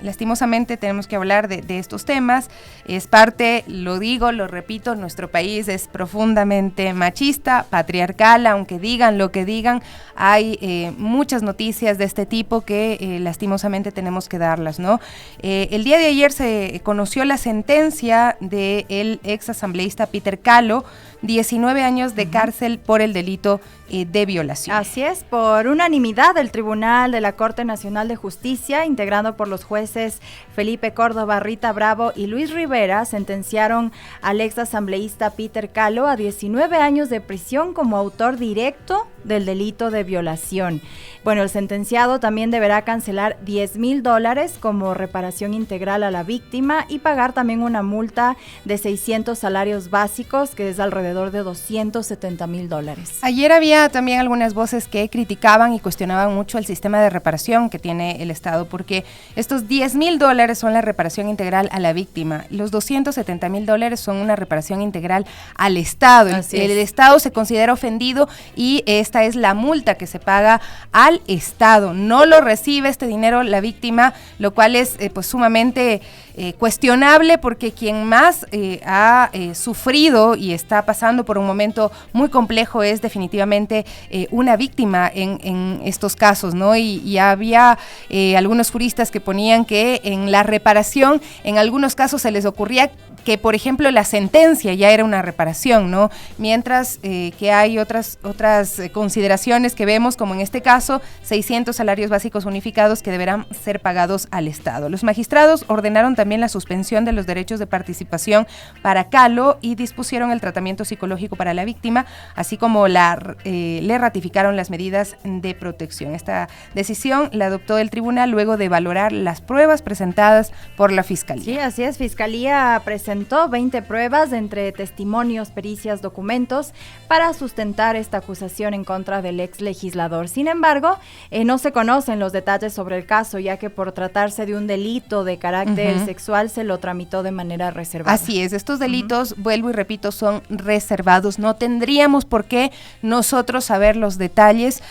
Lastimosamente tenemos que hablar de estos temas. Es parte, lo digo, lo repito, nuestro país es profundamente machista, patriarcal, aunque digan lo que digan, hay muchas noticias de este tipo que lastimosamente tenemos que darlas, ¿no? El día de ayer se conoció la sentencia del ex asambleísta Peter Calo, 19 años de cárcel por el delito de violación. Así es, por unanimidad del Tribunal de la Corte Nacional de Justicia, integrado por los jueces Felipe Córdoba, Rita Bravo y Luis Rivera, sentenciaron al ex asambleísta Peter Calo a 19 años de prisión como autor directo del delito de violación. Bueno, el sentenciado también deberá cancelar $10,000 como reparación integral a la víctima y pagar también una multa de 600 salarios básicos, que es alrededor de $270,000. Ayer había también algunas voces que criticaban y cuestionaban mucho el sistema de reparación que tiene el Estado, porque estos $10,000 son la reparación integral a la víctima, los $270,000 son una reparación integral al Estado. El Estado se considera ofendido y esta es la multa que se paga al Estado. No lo recibe este dinero la víctima, lo cual es pues sumamente cuestionable, porque quien más ha sufrido y está pasando por un momento muy complejo es definitivamente una víctima en estos casos, ¿no? Y había algunos juristas que ponían que en la reparación, en algunos casos se les ocurría que, por ejemplo, la sentencia ya era una reparación, ¿no? Mientras que hay otras consideraciones que vemos, como en este caso, 600 salarios básicos unificados que deberán ser pagados al Estado. Los magistrados ordenaron también la suspensión de los derechos de participación para Calo y dispusieron el tratamiento psicológico para la víctima, así como le ratificaron las medidas de protección. Esta decisión la adoptó el tribunal luego de valorar las pruebas presentadas por la Fiscalía. Sí, así es. Fiscalía presentó 20 pruebas entre testimonios, pericias, documentos para sustentar esta acusación en contra del ex legislador. Sin embargo, no se conocen los detalles sobre el caso, ya que por tratarse de un delito de carácter sexual se lo tramitó de manera reservada. Así es, estos delitos, vuelvo y repito, son reservados. No tendríamos por qué nosotros saber los detalles,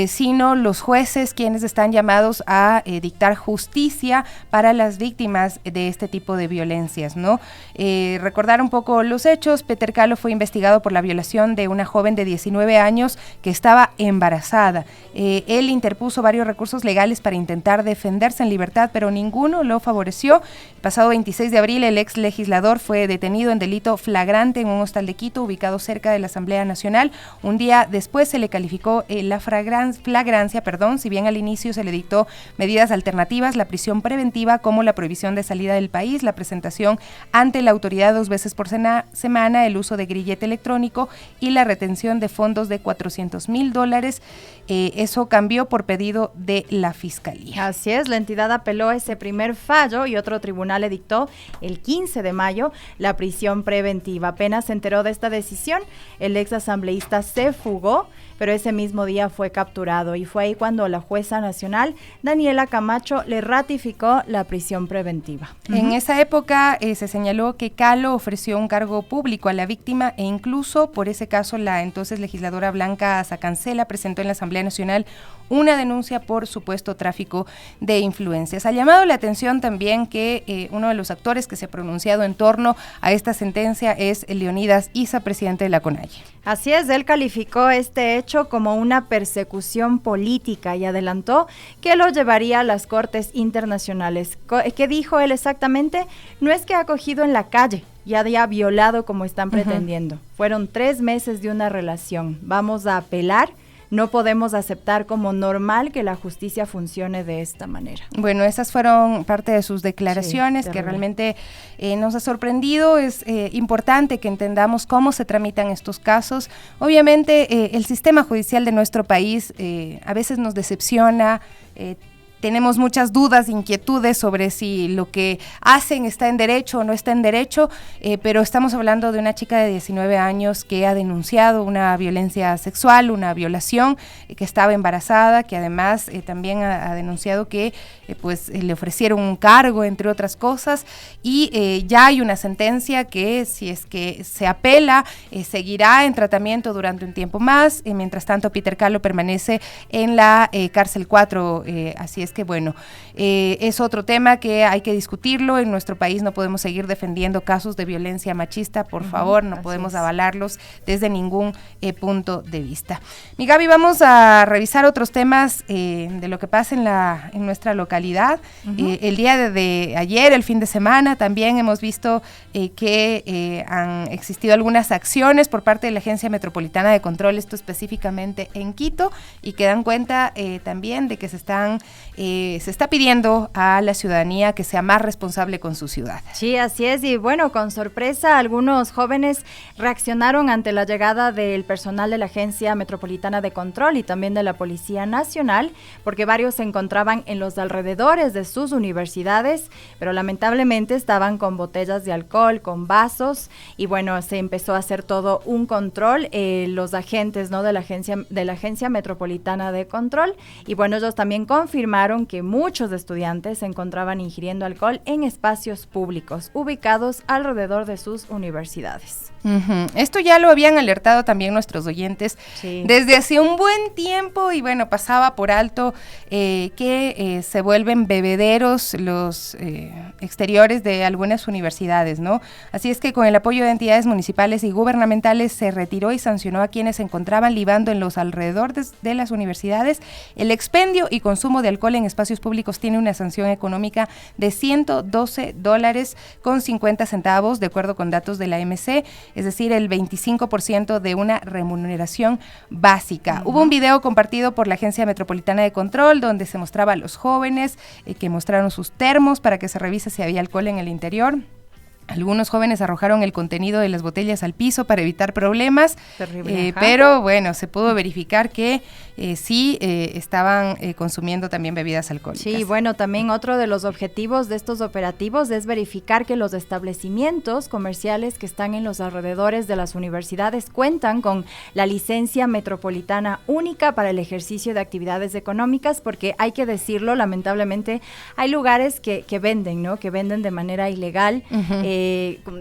sino los jueces, quienes están llamados a dictar justicia para las víctimas de este tipo de violencias, ¿no? Recordar un poco los hechos. Peter Calo fue investigado por la violación de una joven de 19 años que estaba embarazada. Él interpuso varios recursos legales para intentar defenderse en libertad, pero ninguno lo favoreció. El pasado 26 de abril, el ex legislador fue detenido en delito flagrante en un hostal de Quito, ubicado cerca de la Asamblea Nacional. Un día después se le calificó la flagrancia, si bien al inicio se le dictó medidas alternativas, la prisión preventiva, como la prohibición de salida del país, la presentación ante la autoridad 2 veces por semana, el uso de grillete electrónico y la retención de fondos de $400,000. Eso cambió por pedido de la Fiscalía. Así es, la entidad apeló ese primer fallo y otro tribunal le dictó el 15 de mayo la prisión preventiva. Apenas se enteró de esta decisión, el ex asambleísta se fugó, pero ese mismo día fue capturado y fue ahí cuando la jueza nacional, Daniela Camacho, le ratificó la prisión preventiva. En esa época se señaló que Calo ofreció un cargo público a la víctima e incluso por ese caso la entonces legisladora Blanca Sacancela presentó en la Asamblea Nacional una denuncia por supuesto tráfico de influencias. Ha llamado la atención también que uno de los actores que se ha pronunciado en torno a esta sentencia es Leonidas Issa, presidente de la CONAIE. Así es, él calificó este hecho como una persecución política y adelantó que lo llevaría a las cortes internacionales. ¿Qué dijo él exactamente? No es que ha cogido en la calle y haya violado como están pretendiendo. Fueron 3 meses de una relación. Vamos a apelar. No podemos aceptar como normal que la justicia funcione de esta manera. Bueno, esas fueron parte de sus declaraciones, que realmente nos ha sorprendido. Es importante que entendamos cómo se tramitan estos casos. Obviamente, el sistema judicial de nuestro país a veces nos decepciona. Tenemos muchas dudas, inquietudes sobre si lo que hacen está en derecho o no está en derecho, pero estamos hablando de una chica de 19 años que ha denunciado una violencia sexual, una violación, que estaba embarazada, que además también ha denunciado que pues le ofrecieron un cargo, entre otras cosas, y ya hay una sentencia que si es que se apela, seguirá en tratamiento durante un tiempo más. Mientras tanto, Peter Calo permanece en la cárcel 4, así es que bueno, es otro tema que hay que discutirlo. En nuestro país no podemos seguir defendiendo casos de violencia machista, por favor, no podemos avalarlos desde ningún punto de vista. Mi Gaby, vamos a revisar otros temas de lo que pasa en nuestra localidad. El día de ayer, el fin de semana, también hemos visto que han existido algunas acciones por parte de la Agencia Metropolitana de Control, esto específicamente en Quito, y que dan cuenta también de que se está pidiendo a la ciudadanía que sea más responsable con su ciudad. Sí, así es, y bueno, con sorpresa, algunos jóvenes reaccionaron ante la llegada del personal de la Agencia Metropolitana de Control y también de la Policía Nacional, porque varios se encontraban en los alrededores de sus universidades, pero lamentablemente estaban con botellas de alcohol, con vasos, y bueno, se empezó a hacer todo un control, los agentes, ¿no?, de la Agencia Metropolitana de Control, y bueno, ellos también confirmaron que muchos estudiantes se encontraban ingiriendo alcohol en espacios públicos ubicados alrededor de sus universidades. Esto ya lo habían alertado también nuestros oyentes desde hace un buen tiempo, y bueno, pasaba por alto que se vuelven bebederos los exteriores de algunas universidades, ¿no? Así es que con el apoyo de entidades municipales y gubernamentales se retiró y sancionó a quienes se encontraban libando en los alrededores de las universidades. El expendio y consumo de alcohol en espacios públicos tiene una sanción económica de $112.50, de acuerdo con datos de la MC, es decir, el 25% de una remuneración básica. Hubo un video compartido por la Agencia Metropolitana de Control donde se mostraba a los jóvenes que mostraron sus termos para que se revise si había alcohol en el interior. Algunos jóvenes arrojaron el contenido de las botellas al piso para evitar problemas, pero bueno, se pudo verificar que sí estaban consumiendo también bebidas alcohólicas. Sí, bueno, también otro de los objetivos de estos operativos es verificar que los establecimientos comerciales que están en los alrededores de las universidades cuentan con la licencia metropolitana única para el ejercicio de actividades económicas, porque hay que decirlo, lamentablemente hay lugares que venden, ¿no?, que venden de manera ilegal,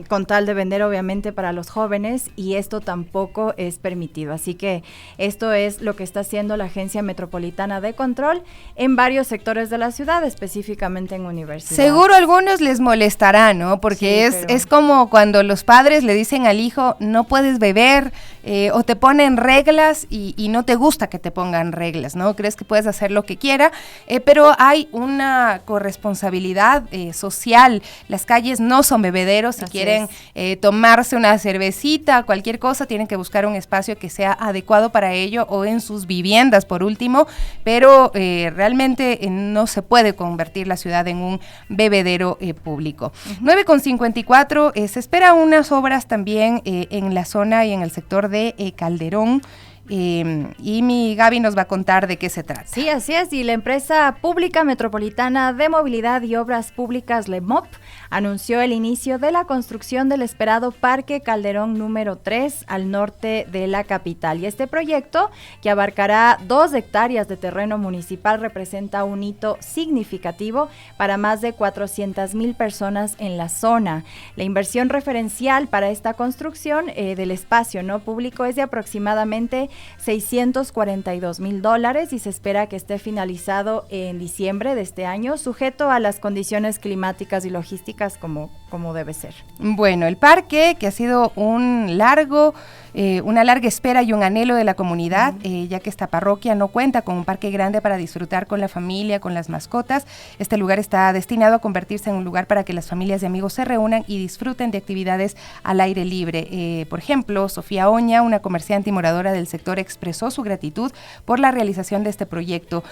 con tal de vender obviamente para los jóvenes, y esto tampoco es permitido. Así que esto es lo que está haciendo la Agencia Metropolitana de Control en varios sectores de la ciudad, específicamente en universidades. Seguro a algunos les molestará, ¿no? Porque sí, es como cuando los padres le dicen al hijo, no puedes beber, o te ponen reglas y no te gusta que te pongan reglas, ¿no? Crees que puedes hacer lo que quiera, pero hay una corresponsabilidad social. Las calles no son bebederos. Si quieren tomarse una cervecita, cualquier cosa, tienen que buscar un espacio que sea adecuado para ello, o en sus viviendas por último, pero realmente no se puede convertir la ciudad en un bebedero público. 9:54, se esperan unas obras también en la zona y en el sector de Calderón. Y mi Gaby nos va a contar de qué se trata. Sí, así es, y la empresa pública metropolitana de movilidad y obras públicas, LEMOP, anunció el inicio de la construcción del esperado Parque Calderón número 3 al norte de la capital. Y este proyecto, que abarcará 2 hectáreas de terreno municipal, representa un hito significativo para más de 400,000 personas en la zona. La inversión referencial para esta construcción del espacio no público es de aproximadamente $642,000 y se espera que esté finalizado en diciembre de este año, sujeto a las condiciones climáticas y logísticas como debe ser. Bueno, el parque, que ha sido una larga espera y un anhelo de la comunidad, ya que esta parroquia no cuenta con un parque grande para disfrutar con la familia, con las mascotas. Este lugar está destinado a convertirse en un lugar para que las familias y amigos se reúnan y disfruten de actividades al aire libre. Por ejemplo, Sofía Oña, una comerciante y moradora del sector, expresó su gratitud por la realización de este proyecto.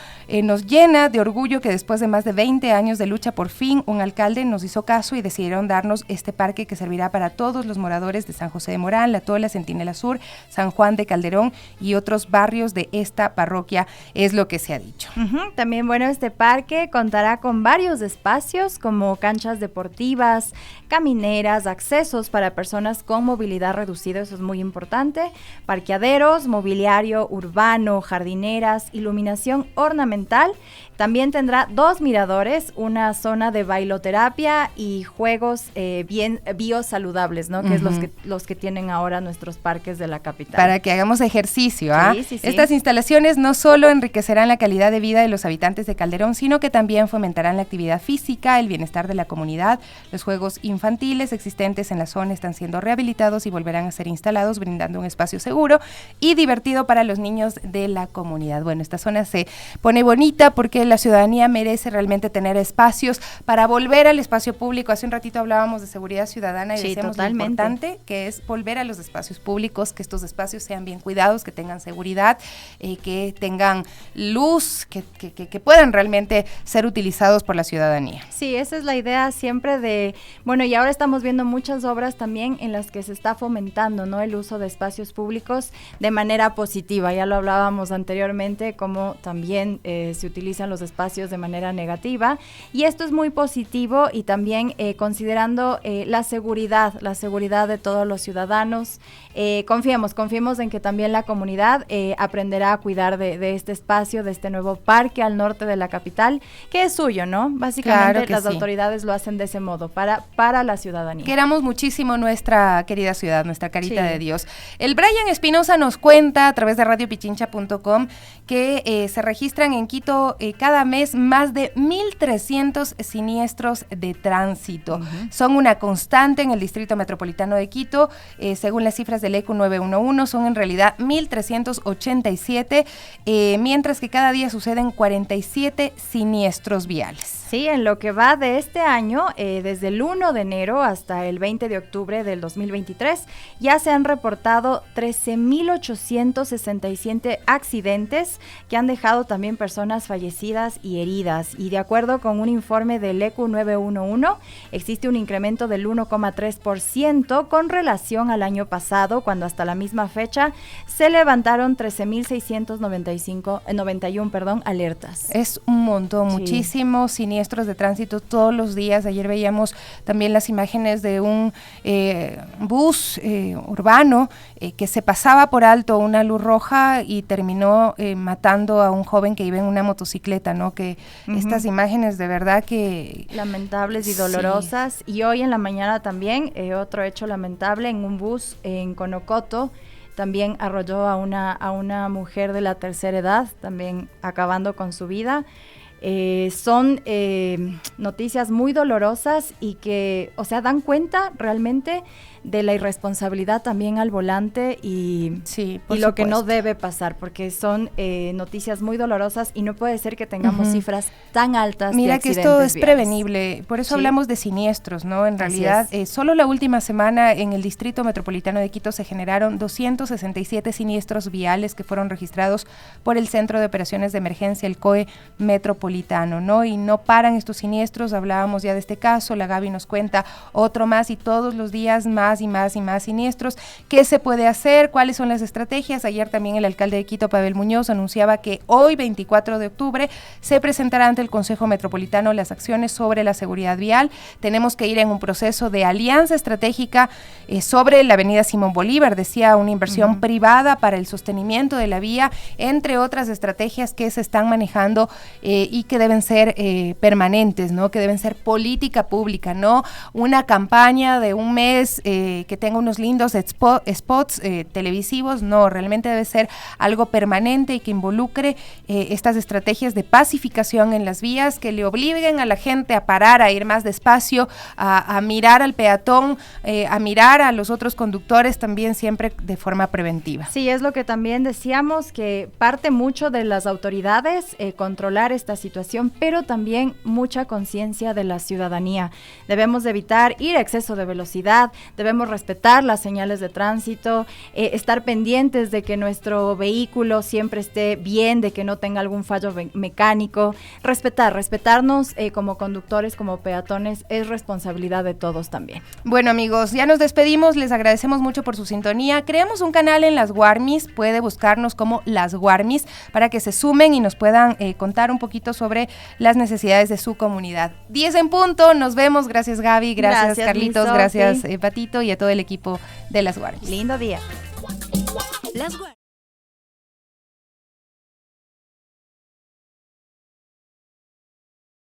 Nos llena de orgullo que después de más de 20 años de lucha, por fin un alcalde nos hizo caso y decidieron darnos este parque que servirá para todos los moradores de San José de Morán, La Tola, Centinela Sur, San Juan de Calderón y otros barrios de esta parroquia, es lo que se ha dicho. También, bueno, este parque contará con varios espacios como canchas deportivas, camineras, accesos para personas con movilidad reducida, eso es muy importante, parqueaderos, mobiliario urbano, jardineras, iluminación ornamental. También tendrá 2 miradores, una zona de bailoterapia y juegos bien biosaludables, ¿no? Que es los que tienen ahora nuestros parques de la capital. Para que hagamos ejercicio, ¿ah? Sí. Estas instalaciones no solo enriquecerán la calidad de vida de los habitantes de Calderón, sino que también fomentarán la actividad física, el bienestar de la comunidad. Los juegos infantiles existentes en la zona están siendo rehabilitados y volverán a ser instalados, brindando un espacio seguro y divertido para los niños de la comunidad. Bueno, esta zona se pone bonita porque la ciudadanía merece realmente tener espacios para volver al espacio público. Hace un ratito hablábamos de seguridad ciudadana y decíamos lo importante que es volver a los espacios públicos, que estos espacios sean bien cuidados, que tengan seguridad, que tengan luz, que puedan realmente ser utilizados por la ciudadanía. Sí, esa es la idea siempre de, bueno, y ahora estamos viendo muchas obras también en las que se está fomentando, ¿no?, el uso de espacios públicos de manera positiva. Ya lo hablábamos anteriormente, como también se utilizan los espacios de manera negativa, y esto es muy positivo y también considerando la seguridad de todos los ciudadanos. Confiemos en que también la comunidad aprenderá a cuidar de este espacio, de este nuevo parque al norte de la capital, que es suyo, ¿no? Básicamente las autoridades lo hacen de ese modo, para la ciudadanía. Queramos muchísimo nuestra querida ciudad, nuestra carita de Dios. El Brian Espinosa nos cuenta a través de radiopichincha.com que se registran en Quito cada mes más de 1,300 siniestros de tránsito. Son una constante en el Distrito Metropolitano de Quito. Según las cifras del ECU 911, son en realidad 1,387, mientras que cada día suceden 47 siniestros viales. Sí, en lo que va de este año, desde el 1 de enero hasta el 20 de octubre del 2023, ya se han reportado 13,867 accidentes que han dejado también personas fallecidas y heridas. Y de acuerdo con un informe del ECU 911, existe un incremento del 1,3% con relación al año pasado, cuando hasta la misma fecha se levantaron 13,691 alertas. Es un montón, muchísimos siniestros de tránsito todos los días. Ayer veíamos también las imágenes de un bus urbano que se pasaba por alto una luz roja y terminó matando a un joven que iba en una motocicleta, ¿no? Que estas imágenes de verdad que... lamentables y dolorosas. Sí. Y hoy en la mañana también, otro hecho lamentable en un bus en Conocoto, también arrolló a una mujer de la tercera edad, también acabando con su vida. Son noticias muy dolorosas y que, o sea, dan cuenta realmente de la irresponsabilidad también al volante y lo que no debe pasar, porque son noticias muy dolorosas y no puede ser que tengamos cifras tan altas. Mira de que esto es viales. Prevenible, por eso hablamos de siniestros, ¿no? En realidad, solo la última semana en el Distrito Metropolitano de Quito se generaron 267 siniestros viales que fueron registrados por el Centro de Operaciones de Emergencia, el COE Metropolitano, ¿no? Y no paran estos siniestros, hablábamos ya de este caso, la Gaby nos cuenta otro más y todos los días más y más siniestros. ¿Qué se puede hacer? ¿Cuáles son las estrategias? Ayer también el alcalde de Quito, Pavel Muñoz, anunciaba que hoy, 24 de octubre, se presentará ante el Consejo Metropolitano las acciones sobre la seguridad vial. Tenemos que ir en un proceso de alianza estratégica sobre la avenida Simón Bolívar, decía, una inversión privada para el sostenimiento de la vía, entre otras estrategias que se están manejando y sí que deben ser permanentes, ¿no? Que deben ser política pública, no una campaña de un mes que tenga unos lindos spots televisivos, no, realmente debe ser algo permanente y que involucre estas estrategias de pacificación en las vías, que le obliguen a la gente a parar, a ir más despacio, a mirar al peatón, a mirar a los otros conductores también siempre de forma preventiva. Sí, es lo que también decíamos, que parte mucho de las autoridades controlar esta situación, pero también mucha conciencia de la ciudadanía. Debemos de evitar ir a exceso de velocidad, debemos respetar las señales de tránsito, estar pendientes de que nuestro vehículo siempre esté bien, de que no tenga algún fallo mecánico, respetarnos como conductores, como peatones, es responsabilidad de todos también. Bueno, amigos, ya nos despedimos, les agradecemos mucho por su sintonía. Creamos un canal en Las Guarmis, puede buscarnos como Las Guarmis para que se sumen y nos puedan contar un poquito sobre las necesidades de su comunidad. 10 en punto, nos vemos. Gracias, Gaby, gracias Carlitos, gracias Patito y a todo el equipo de Las Guarmis. Lindo día.